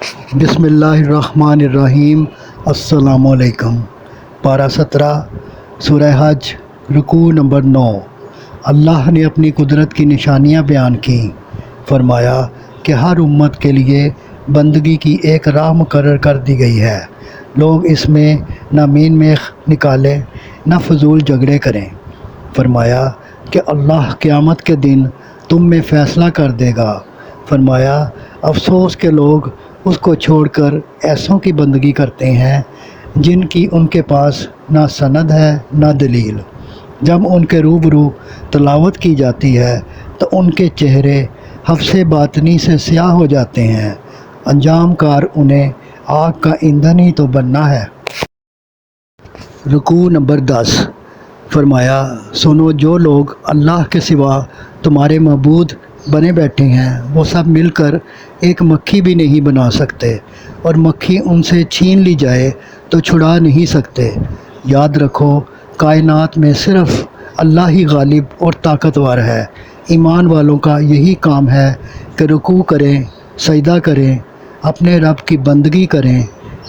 بسم اللہ الرحمن الرحیم۔ السلام علیکم۔ پارہ 17 سورہ حج، رکوع نمبر 9۔ اللہ نے اپنی قدرت کی نشانیاں بیان کیں۔ فرمایا کہ ہر امت کے لیے بندگی کی ایک راہ مقرر کر دی گئی ہے، لوگ اس میں نہ مین میخ نکالیں نہ فضول جھگڑے کریں۔ فرمایا کہ اللہ قیامت کے دن تم میں فیصلہ کر دے گا۔ فرمایا افسوس کہ لوگ اس کو چھوڑ کر ایسوں کی بندگی کرتے ہیں جن کی ان کے پاس نہ سند ہے نہ دلیل۔ جب ان کے روبرو تلاوت کی جاتی ہے تو ان کے چہرے حفظ باطنی سے سیاہ ہو جاتے ہیں، انجام کار انہیں آگ کا ایندھن ہی تو بننا ہے۔ رکوع نمبر 10۔ فرمایا سنو، جو لوگ اللہ کے سوا تمہارے معبود بنے بیٹھے ہیں وہ سب مل کر ایک مکھی بھی نہیں بنا سکتے، اور مکھی ان سے چھین لی جائے تو چھڑا نہیں سکتے۔ یاد رکھو، کائنات میں صرف اللہ ہی غالب اور طاقتور ہے۔ ایمان والوں کا یہی کام ہے کہ رکوع کریں، سجدہ کریں، اپنے رب کی بندگی کریں،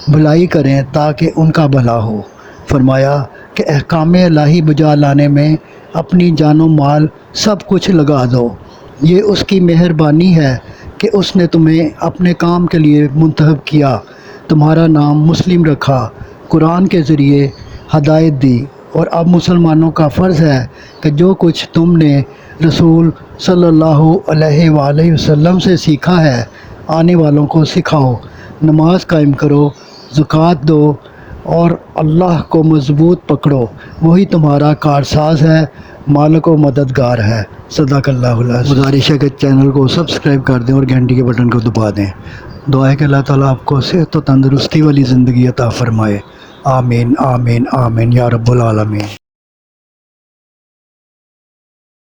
بھلائی کریں تاکہ ان کا بھلا ہو۔ فرمایا کہ احکام الہی بجا لانے میں اپنی جان و مال سب کچھ لگا دو، یہ اس کی مہربانی ہے کہ اس نے تمہیں اپنے کام کے لیے منتخب کیا، تمہارا نام مسلم رکھا، قرآن کے ذریعے ہدایت دی، اور اب مسلمانوں کا فرض ہے کہ جو کچھ تم نے رسول صلی اللہ علیہ وآلہ وسلم سے سیکھا ہے آنے والوں کو سکھاؤ، نماز قائم کرو، زکوٰۃ دو، اور اللہ کو مضبوط پکڑو، وہی تمہارا کارساز ہے، مالک و مددگار ہے۔ صدق اللہ العظیم۔ گزارش ہے کہ چینل کو سبسکرائب کر دیں اور گھنٹی کے بٹن کو دبا دیں۔ دعا ہے کہ اللہ تعالیٰ آپ کو صحت و تندرستی والی زندگی عطا فرمائے۔ آمین آمین آمین یا رب العالمین۔